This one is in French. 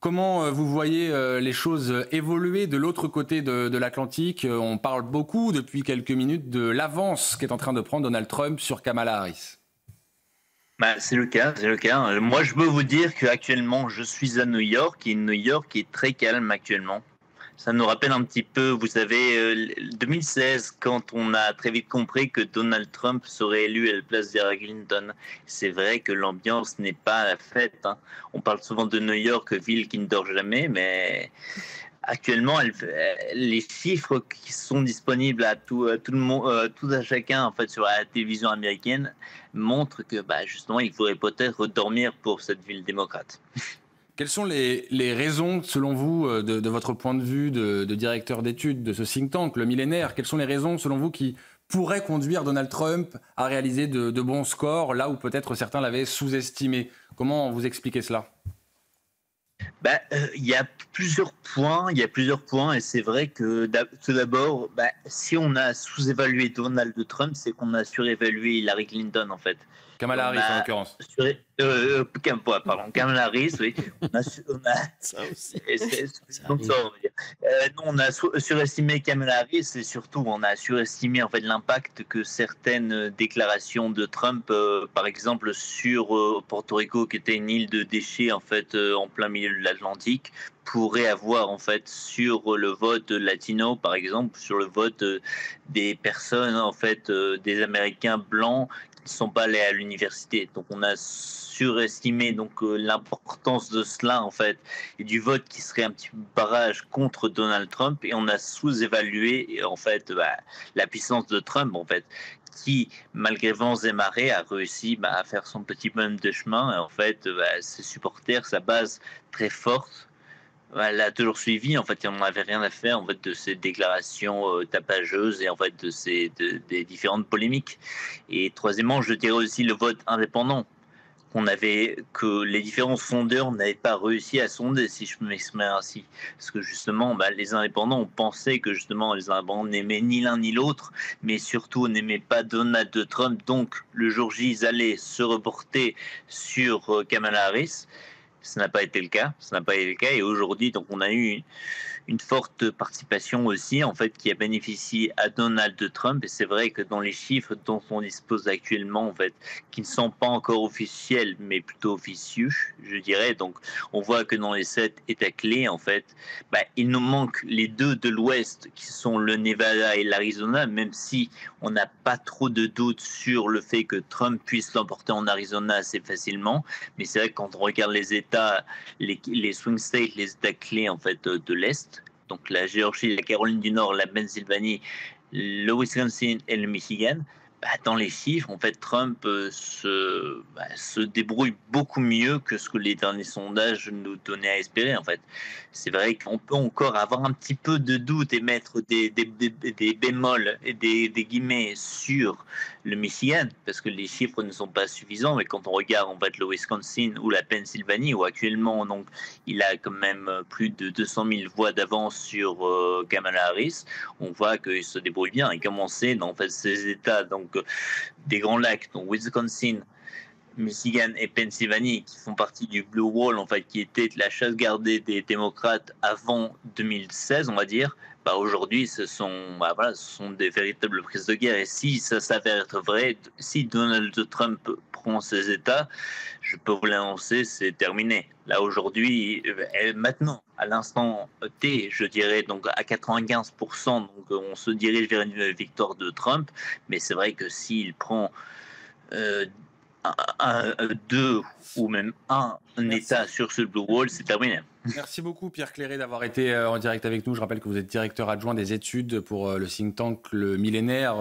Comment vous voyez les choses évoluer de l'autre côté de l'Atlantique? On parle beaucoup depuis quelques minutes de l'avance qu'est en train de prendre Donald Trump sur Kamala Harris. Bah, c'est le cas, c'est le cas. Moi, je peux vous dire qu'actuellement, je suis à New York et New York est très calme actuellement. Ça nous rappelle un petit peu, vous savez, 2016, quand on a très vite compris que Donald Trump serait élu à la place d'Hillary Clinton. C'est vrai que l'ambiance n'est pas la fête, hein. On parle souvent de New York, ville qui ne dort jamais, mais actuellement, les chiffres qui sont disponibles à tout le monde, tout à chacun en fait sur la télévision américaine montrent que bah, justement, il faudrait peut-être dormir pour cette ville démocrate. Quelles sont les raisons, selon vous, de votre point de vue de directeur d'études de ce think tank, le millénaire, quelles sont les raisons, selon vous, qui pourraient conduire Donald Trump à réaliser de bons scores, là où peut-être certains l'avaient sous-estimé? Comment vous expliquez cela? Bah, il y a plusieurs points, et c'est vrai que tout d'abord, bah, si on a sous-évalué Donald Trump, c'est qu'on a surévalué Hillary Clinton en fait. Et Kamala on Harris, en a l'occurrence. pardon, Kamala Harris, oui. On a Ça aussi, ça donc ça, arrive. on va dire. Non, on a surestimé Kamala Harris et surtout on a surestimé en fait l'impact que certaines déclarations de Trump, par exemple sur Porto Rico, qui était une île de déchets en fait en plein milieu de l'Atlantique, pourrait avoir en fait sur le vote latino, par exemple, sur le vote des personnes en fait des Américains blancs qui ne sont pas allés à l'université. Donc on a surestimé donc l'importance de cela en fait et du vote qui serait un petit barrage contre Donald Trump, et on a sous-évalué en fait la puissance de Trump en fait, qui malgré vents et marées a réussi à faire son petit bonhomme de chemin, et en fait ses supporters, sa base très forte, elle a toujours suivi. En fait, on n'avait rien à faire en fait de ces déclarations tapageuses et en fait des différentes polémiques. Et troisièmement, je dirais aussi le vote indépendant que les différents sondeurs n'avaient pas réussi à sonder, si je m'exprime ainsi. Parce que justement, les indépendants ont pensé que justement les indépendants n'aimaient ni l'un ni l'autre, mais surtout n'aimaient pas Donald Trump. Donc le jour J, ils allaient se reporter sur Kamala Harris. Ça n'a pas été le cas. Ça n'a pas été le cas. Et aujourd'hui, donc, on a eu une forte participation aussi, en fait, qui a bénéficié à Donald Trump. Et c'est vrai que dans les chiffres dont on dispose actuellement, en fait, qui ne sont pas encore officiels, mais plutôt officieux, je dirais. Donc, on voit que dans les 7 États clés, en fait, il nous manque les deux de l'Ouest, qui sont le Nevada et l'Arizona, même si on n'a pas trop de doutes sur le fait que Trump puisse l'emporter en Arizona assez facilement. Mais c'est vrai que quand on regarde les États, les swing states, les États clés en fait de l'Est, donc la Géorgie, la Caroline du Nord, la Pennsylvanie, le Wisconsin et le Michigan, dans les chiffres, en fait, Trump se débrouille beaucoup mieux que ce que les derniers sondages nous donnaient à espérer. En fait, c'est vrai qu'on peut encore avoir un petit peu de doute et mettre des bémols et des guillemets sur le Michigan, parce que les chiffres ne sont pas suffisants. Mais quand on regarde en fait le Wisconsin ou la Pennsylvanie, où actuellement donc il a quand même plus de 200 000 voix d'avance sur Kamala Harris, on voit qu'il se débrouille bien. Et comme on sait, dans en fait, ces États donc des Grands Lacs, donc Wisconsin, Michigan et Pennsylvanie, qui font partie du Blue Wall, en fait, qui était la chasse gardée des démocrates avant 2016, on va dire, aujourd'hui, voilà, ce sont des véritables prises de guerre. Et si ça s'avère être vrai, si Donald Trump prend ces États, je peux vous l'annoncer, c'est terminé. Là, aujourd'hui, maintenant, à l'instant T, je dirais, donc à 95%, donc on se dirige vers une victoire de Trump. Mais c'est vrai que s'il prend euh, deux ou même un Merci. État sur ce Blue Wall, c'est terminé. Merci beaucoup Pierre Cléré d'avoir été en direct avec nous. Je rappelle que vous êtes directeur adjoint des études pour le think tank Le Millénaire.